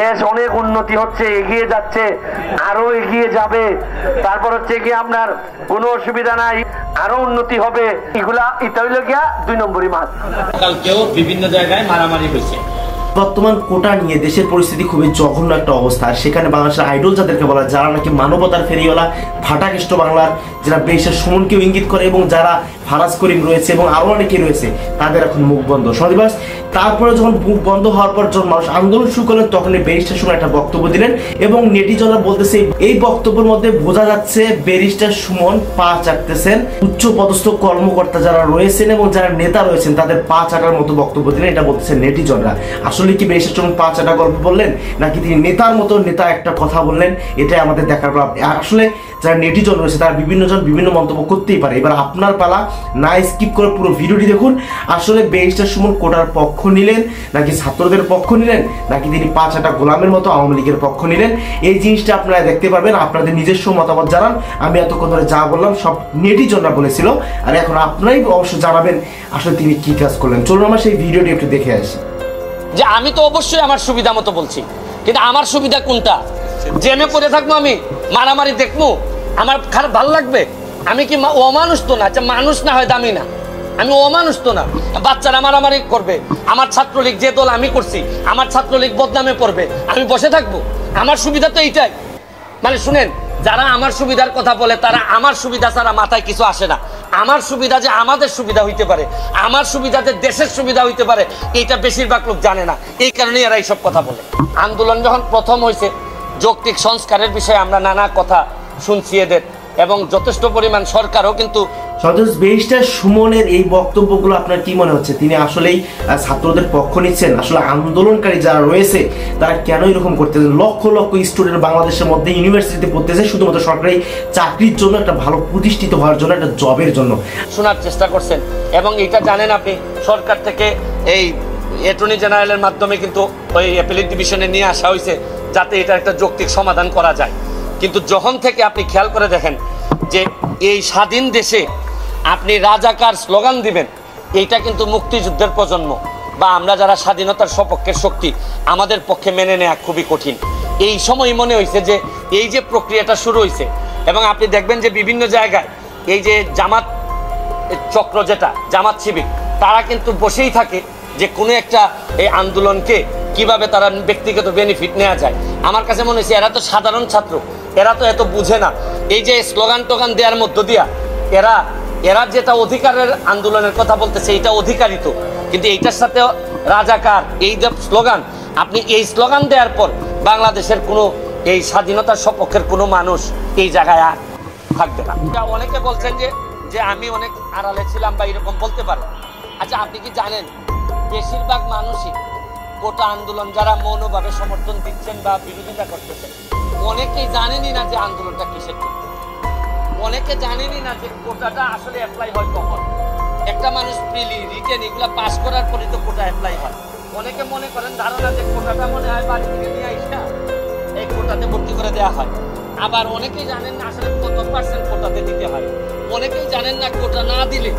দেশ অনেক উন্নতি হচ্ছে, এগিয়ে যাচ্ছে, আরো এগিয়ে যাবে। তারপর হচ্ছে কি আপনার কোনো অসুবিধা নাই, আরো উন্নতি হবে। এগুলা এটা হইল গিয়া 2 নম্বরই মাস। কালকেও বিভিন্ন জায়গায় মারামারি হয়েছে। বর্তমান কোটা নিয়ে দেশের পরিস্থিতি খুবই জঘন্য একটা অবস্থা। সেখানে বাংলাদেশের আইডল যাদেরকে বলা, যারা নাকি মানবতার ফেরিওয়ালা, ফাটাকেষ্ট বাংলার, যারা বেশের সুমনকেও ইঙ্গিত করে এবং যারা ফারাজ করিম রয়েছে এবং আরো অনেকে রয়েছে, তাদের এখন মুখ বন্ধ। সদিবাস তারপরে যখন মুখ বন্ধ হওয়ার পর যখন মানুষ আন্দোলন শুরু করলেন, তখন ব্যারিস্টার সুমন একটা বক্তব্য দিলেন এবং নেটিজনরা বলতেছে এই বক্তব্যের মধ্যে বোঝা যাচ্ছে ব্যারিস্টার সুমন পা চাটতেছেন। উচ্চ পদস্থ কর্মকর্তা যারা রয়েছেন এবং যারা নেতা রয়েছেন তাদের পা চাটার মতো বক্তব্য দিলেন, এটা বলতেছেন নেটিজনরা। আসলে কি ব্যারিস্টার সুমন পা চাটা গল্প বললেন, নাকি তিনি নেতার মতো নেতা একটা কথা বললেন, এটাই আমাদের দেখার। আসলে যারা নেটিজন রয়েছে তারা বিভিন্ন জন বিভিন্ন মন্তব্য করতেই পারে। এবার আপনার পালা, না স্কিপ করে পুরো ভিডিওটি দেখুন। আসলে ব্যারিস্টার সুমন কোটার পক্ষ নিলেন, নাকি ছাত্রদের পক্ষ নিলেন, নাকি তিনি পা চাটা গোলামের মতো আওয়ামী লীগের পক্ষ নিলেন, এই জিনিসটা আপনারা দেখতে পারবেন। আপনাদের নিজস্ব মতামত জানান। আমি এতক্ষণ ধরে যা বললাম সব নেটিজনরা বলেছিল, আর এখন আপনারাই অবশ্যই জানাবেন আসলে তিনি কি কাজ করলেন। চলুন আমরা সেই ভিডিওটি একটু দেখে আসি। যে আমি তো অবশ্যই আমার সুবিধা মতো বলছি, কিন্তু আমার সুবিধা কোনটা? জেমে পড়ে থাকবো, আমি মারামারি দেখবো, আমার খারাপ ভালো লাগবে? আমি কি অমানুষ তো না? আচ্ছা, মানুষ না হয় দামি না, আমি অমানুষ তো না। বাচ্চারা মারামারি করবে, আমার ছাত্রলীগ যে দল আমি করছি, আমার ছাত্রলীগ বদনামে পড়বে, আমি বসে থাকবো? আমার সুবিধা তো এইটাই। মানে শুনেন, যারা আমার সুবিধার কথা বলে তারা আমার সুবিধা ছাড়া মাথায় কিছু আসে না। আমার সুবিধা যে আমাদের সুবিধা হইতে পারে, আমার সুবিধা যে দেশের সুবিধা হইতে পারে, এইটা বেশিরভাগ লোক জানে না। এই কারণে এরা এইসব কথা বলে। আন্দোলন যখন প্রথম হয়েছে, যৌক্তিক সংস্কারের বিষয়ে আমরা নানা কথা শুনছি এদের, এবং যথেষ্ট পরিমাণ সরকারও কিন্তু ব্যারিস্টার সুমনের এই বক্তব্যগুলো আপনার কি মনে হচ্ছে? তিনি আসলেই ছাত্রদের পক্ষ নিচ্ছেন? আসলে আন্দোলনকারী যারা রয়েছে তারা কেন এরকম করতেছেন? লক্ষ লক্ষ স্টুডেন্ট বাংলাদেশের মধ্যে ইউনিভার্সিটিতে পড়তেছে শুধুমাত্র সরকারি চাকরির জন্য, একটা ভালো প্রতিষ্ঠিত হওয়ার জন্য, একটা জবের জন্য। শোনার চেষ্টা করছেন, এবং এটা জানেন আপনি, সরকার থেকে এই অ্যাটর্নি জেনারেলের মাধ্যমে কিন্তু ওই অ্যাপিলেট ডিভিশনে নিয়ে আসা হয়েছে যাতে এটা একটা যৌক্তিক সমাধান করা যায়। কিন্তু যখন থেকে আপনি খেয়াল করে দেখেন যে এই স্বাধীন দেশে আপনি রাজাকার স্লোগান দিবেন, এইটা কিন্তু মুক্তিযুদ্ধের প্রজন্ম বা আমরা যারা স্বাধীনতার সপক্ষের শক্তি, আমাদের পক্ষে মেনে নেওয়া খুবই কঠিন। এই সময় মনে হয়েছে যে এই যে প্রক্রিয়াটা শুরু হয়েছে, এবং আপনি দেখবেন যে বিভিন্ন জায়গায় এই যে জামাত চক্র, যেটা জামাত শিবির, তারা কিন্তু বসেই থাকে যে কোনো একটা এই আন্দোলনকে কিভাবে তারা ব্যক্তিগত বেনিফিট নেওয়া যায়। আমার কাছে মনে হয়েছে এরা তো সাধারণ ছাত্র, এরা তো এত বুঝে না। এই যে স্লোগান টোগান দেওয়ার মধ্য দিয়া এরা যেটা অধিকারের আন্দোলনের কথা বলতেছে, এইটা অধিকারিত, কিন্তু এইটার সাথে রাজাকার এই যে স্লোগান, আপনি এই স্লোগান দেওয়ার পর বাংলাদেশের কোনো এই স্বাধীনতার সপক্ষের কোনো মানুষ এই জায়গায় আর থাকবে না। অনেকে বলছেন যে আমি অনেক আড়ালে ছিলাম বা এরকম বলতে পারেন। আচ্ছা, আপনি কি জানেন বেশিরভাগ মানুষই কোটা আন্দোলন যারা মৌনভাবে সমর্থন দিচ্ছেন বা বিরোধিতা করতেছেন, অনেকেই জানেনই না যে আন্দোলনটা কিসের জন্য। অনেকে জানেনই না যে কোটাটা আসলে অ্যাপ্লাই হয় কখন। একটা মানুষ প্রিলি, রিটেন এগুলা পাস করার পরে তো কোটা অ্যাপ্লাই হয়। অনেকে মনে করেন, ধারণা যে কোটাটা মনে হয় বাড়ি থেকে নিয়ে আইসা এই কোটাতে ভর্তি করে দেওয়া হয়। আবার অনেকেই জানেন না আসলে কত পার্সেন্ট কোটাতে দিতে হয়। অনেকেই জানেন না কোটা না দিলে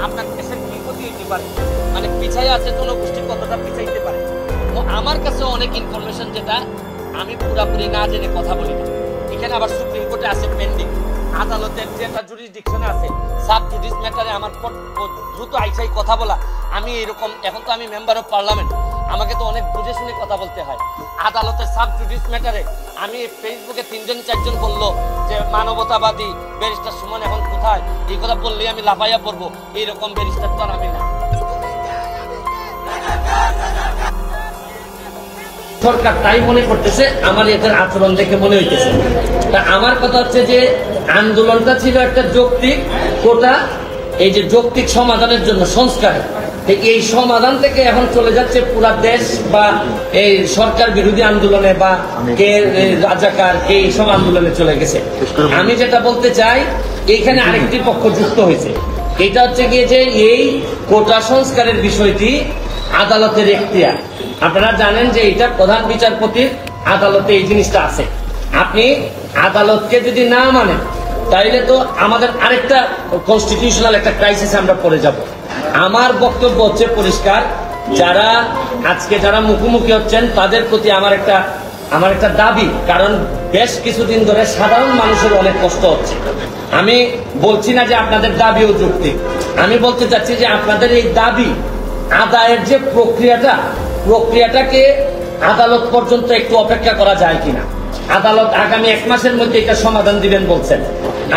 আপনার দেশের কি ক্ষতি হতে পারে, মানে পিছাই আছে জনগোষ্ঠী কতটা পিছাইতে পারে। তো আমার কাছে অনেক ইনফরমেশন যেটা আমি পুরাপুরি না জেনে কথা বলি না। এখানে আবার সুপ্রিম কোর্টে আছে পেন্ডিং, আদালতের যেটা জুরিসডিকশনে আছে, সাব জুডিস ম্যাটারে আমার দ্রুত আইসাই কথা বলা। আমি এরকম, এখন তো আমি মেম্বার অফ পার্লামেন্ট, আমাকে তো অনেক বুঝে শুনে কথা বলতে হয়। আদালতের সাব জুডিস ম্যাটারে আমি ফেসবুকে 3-4জন বললো যে মানবতাবাদী ব্যারিস্টার সুমন এখন কোথায়, এই কথা বললেই আমি লাফাইয়া পড়বো, এইরকম ব্যারিস্টার তো আর আমি না। সরকার তাই মনে করতেছে, আমার এদের আচরণ দেখে মনে হইতেছে। তা আমার কথা হচ্ছে যে আন্দোলনটা ছিল একটা যৌক্তিক কোটা, এই যে যৌক্তিক সমাধানের জন্য সংস্কার, এই সমাধান থেকে এখন চলে যাচ্ছে পুরা দেশ বা এই সরকার বিরোধী আন্দোলনে, বা কে রাজাকার কে এইসব আন্দোলনে চলে গেছে। আমি যেটা বলতে চাই, এইখানে আরেকটি পক্ষ যুক্ত হয়েছে। এটা হচ্ছে গিয়ে যে এই কোটা সংস্কারের বিষয়টি আদালতের এখতিয়ার। আপনারা জানেন যে এটা প্রধান বিচারপতির আদালতে এই জিনিসটা আছে। আপনি আদালতকে যদি না মানেন, তাইলে তো আমাদের আরেকটা কনস্টিটিউশনাল একটা ক্রাইসিস আমরা পড়ে যাব। আমার বক্তব্য হচ্ছে পরিষ্কার, যারা আজকে যারা মুখোমুখি হচ্ছেন তাদের প্রতি আমার একটা দাবি, কারণ বেশ কিছুদিন ধরে সাধারণ মানুষের অনেক কষ্ট হচ্ছে। আমি বলছি না যে আপনাদের দাবিও যৌক্তিক, আমি বলতে চাচ্ছি যে আপনাদের এই দাবি আদায়ের যে প্রক্রিয়াটাকে আদালত পর্যন্ত একটু অপেক্ষা করা যায় কিনা। আদালত আগামী 1 মাসের মধ্যে এটা সমাধান দিবেন বলছেন।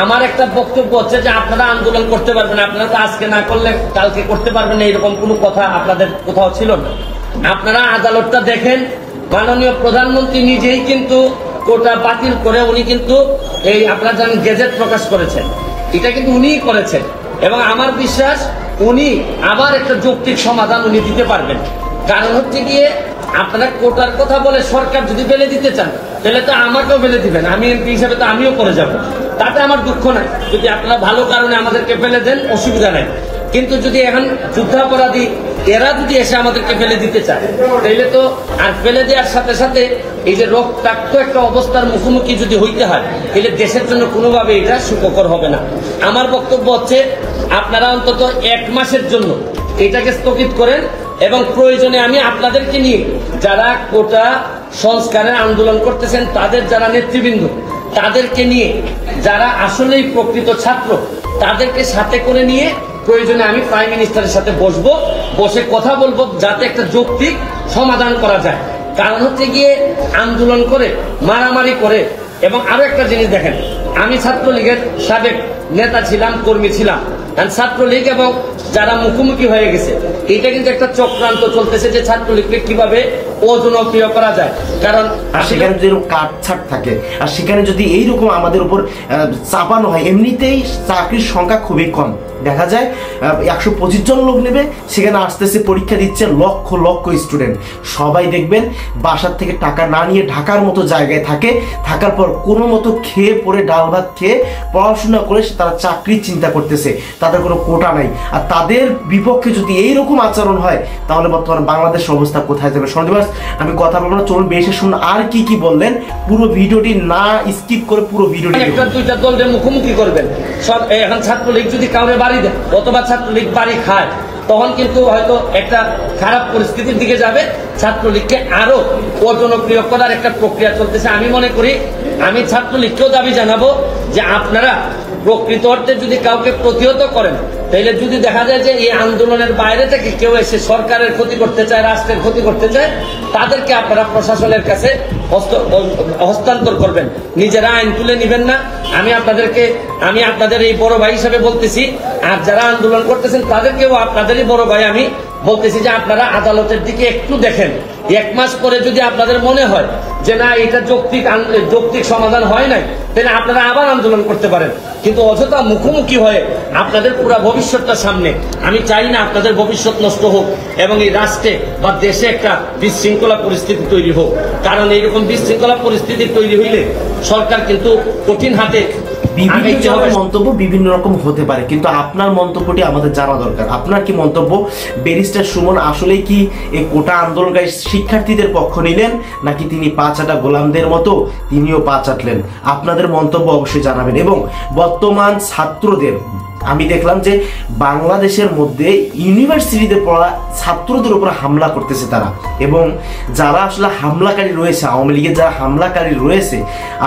আমার একটা বক্তব্য হচ্ছে যে আপনারা আন্দোলন করতে পারবেন, আপনারা তো আজকে না করলে কালকে করতে পারবেন, এইরকম কোনো কথা আপনাদের কোথাও ছিল না। আপনারা আদালতটা দেখেন, মাননীয় প্রধানমন্ত্রী নিজেই কিন্তু কোটা বাতিল করে উনি কিন্তু এই আপনারা জানেন গেজেট প্রকাশ করেছেন, এটা কিন্তু উনিই করেছেন এবং আমার বিশ্বাস উনি আবার একটা যৌক্তিক সমাধান উনি দিতে পারবেন। কারণ হচ্ছে গিয়ে আপনারা কোটার কথা বলে সরকার যদি ফেলে দিতে চান তাহলে তো আমাকেও ফেলে দিবেন, আমি এমপি হিসাবে তো আমিও করে যাব, তাতে আমার দুঃখ নাই। যদি আপনারা ভালো কারণে আমাদেরকে ফেলে দেন অসুবিধা নাই, কিন্তু যদি এখন যুদ্ধাপরাধী এরা যদি এসে আমাদেরকে ফেলে দিতে চায় তাহলে তো আর ফেলে দেওয়ার সাথে সাথে এই যে রক্তাক্ত একটা অবস্থার মুখোমুখি যদি হইতে হয় তাহলে দেশের জন্য কোনোভাবে এটা সুখকর হবে না। আমার বক্তব্য হচ্ছে আপনারা অন্তত 1 মাসের জন্য এটাকে স্থগিত করেন এবং প্রয়োজনে আমি আপনাদেরকে নিয়ে যারা কোটা সংস্কারের আন্দোলন করতেছেন তাদের যারা নেতৃবৃন্দ তাদেরকে নিয়ে যারা আসলেই প্রকৃত ছাত্র তাদেরকে সাথে করে নিয়ে প্রয়োজনে আমি প্রাইম মিনিস্টারের সাথে বসে কথা বলবো যাতে একটা যৌক্তিক সমাধান করা যায়। কারণ হচ্ছে গিয়ে আন্দোলন করে মারামারি করে এবং আরো একটা জিনিস দেখেন, আমি ছাত্রলীগের সাবেক নেতা ছিলাম, কর্মী ছিলাম। ছাত্রলীগ এবং যারা মুখোমুখি হয়ে গেছে এটা কিন্তু একটা চক্রান্ত চলতেছে যে ছাত্রলীগকে কিভাবে অজনপ্রিয় করা যায়। কারণ সেখানে যদি কাটছাট থাকে আর সেখানে যদি এইরকম আমাদের উপর চাপানো হয়, এমনিতেই চাকরির সংখ্যা খুবই কম, দেখা যায় 125 জন লোক নেবে, সেখানে আসতেছে পরীক্ষা দিচ্ছে লক্ষ লক্ষ স্টুডেন্ট। সবাই দেখবেন বাসার থেকে টাকা না নিয়ে ঢাকার মতো জায়গায় থাকার পর কোনো মতো খেয়ে পরে ডাল ভাত খেয়ে পড়াশোনা করে তারা চাকরির চিন্তা করতেছে, তাদের কোনো কোটা নাই। আর তাদের বিপক্ষে যদি এইরকম আচরণ হয় তাহলে বর্তমানে বাংলাদেশের অবস্থা কোথায় যাবে? সন্দেবাস আমি কথা বলবো না, চলুন বেশি শুনুন আর কি বললেন, পুরো ভিডিওটি না স্কিপ করে পুরো ভিডিওটি একটা দুইটা দলের মুখোমুখি করবেন। সব এখন ছাত্রলীগ যদি কাউরে বাড়ি দেয় অথবা ছাত্রলীগ বাড়ি খায় তখন কিন্তু হয়তো একটা খারাপ পরিস্থিতির দিকে যাবে। ছাত্রলীগকে আরো অজনপ্রিয় করার একটা প্রক্রিয়া চলতেছে। আমি মনে করি আমি ছাত্রলীগকেও দাবি জানাবো যে আপনারা প্রকৃত অর্থে যদি কাউকে প্রতিহত করেন তাহলে যদি দেখা যায় যে এই আন্দোলনের বাইরে থেকে কেউ এসে সরকারের ক্ষতি করতে চায়, রাষ্ট্রের ক্ষতি করতে চায়, তাদেরকে আপনারা প্রশাসনের কাছে হস্তান্তর করবেন, নিজেরা আইন তুলে নেবেন না। আমি আপনাদের এই বড় ভাই হিসাবে বলতেছি, আর যারা আন্দোলন করতেছেন তাদেরকেও আপনাদেরই বড় ভাই আমি বলতেছি যে আপনারা আদালতের দিকে একটু দেখেন। 1 মাস পরে যদি আপনাদের মনে হয় যে না এটা যৌক্তিক সমাধান হয় নাই তাহলে আপনারা আবার আন্দোলন করতে পারেন, কিন্তু অযথা মুখোমুখি হয়ে আপনাদের পুরো ভবিষ্যৎটা সামনে, আমি চাই না আপনাদের ভবিষ্যৎ নষ্ট হোক এবং এই রাষ্ট্রে বা দেশে একটা বিশৃঙ্খলা পরিস্থিতি তৈরি হোক। কারণ এইরকম বিশৃঙ্খলা পরিস্থিতি তৈরি হইলে সরকার কিন্তু কঠিন হাতে মন্তব্য বিভিন্ন রকম হতে পারে, কিন্তু আপনার মন্তব্যটি আমাদের জানা দরকার। আপনার কি মন্তব্য? ব্যারিস্টার সুমন আসলে কি এই কোটা আন্দোলনকারী শিক্ষার্থীদের পক্ষ নিলেন নাকি তিনি পা চাটা গোলামদের মতো তিনিও পা চাটলেন? আপনাদের মন্তব্য অবশ্যই জানাবেন। এবং বর্তমান ছাত্রদের আমি দেখলাম যে বাংলাদেশের মধ্যে ইউনিভার্সিটিতে পড়া ছাত্রদের উপর হামলা করতেছে তারা, এবং যারা আসলে হামলাকারী রয়েছে, আওয়ামী লীগের যারা হামলাকারী রয়েছে,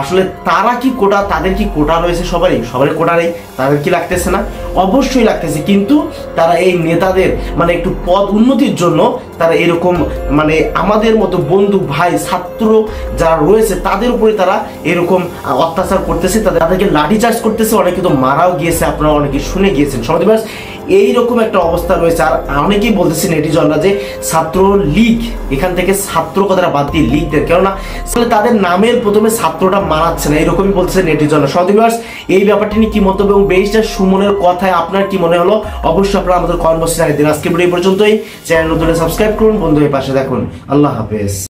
আসলে তারা কি কোটা, তাদের কি কোটা রয়েছে? সবারই কোটা নেই, তাদের কি লাগতেছে না? অবশ্যই লাগতেছে, কিন্তু তারা এই নেতাদের মানে একটু পদ উন্নতির জন্য তারা এরকম মানে আমাদের মতো বন্ধু ভাই ছাত্র যারা রয়েছে তাদের উপরে তারা এরকম অত্যাচার করতেছে, তাদেরকে লাঠিচার্জ করতেছে, অনেকে তো মারাও গিয়েছে, আপনারা অনেকে শুনে গিয়েছেন। সমাজবাস এইরকম একটা অবস্থা রয়েছে। আর অনেকেই বলতেছে নেটিজনরা যে ছাত্র লীগ, এখান থেকে ছাত্র কথাটা বাদ দিয়ে লীগ দেয়, কেননা তাদের নামের প্রথমে ছাত্রটা মানাচ্ছে না, এরকমই বলতেছে নেটিজনরা। সমাজবাস এই ব্যাপারটি নিয়ে কি মন্তব্য এবং ব্যারিস্টার সুমনের কথায় আপনার কি মনে হলো অবশ্যই আপনারা আমাদের কমেন্ট বক্সে জানিয়ে দিন। আজকে ভিডিও এই পর্যন্তই। চ্যানেল নতুন সাবস্ক্রাইব করুন, বন্ধু হয়ে পাশে দেখুন। আল্লাহ হাফেজ।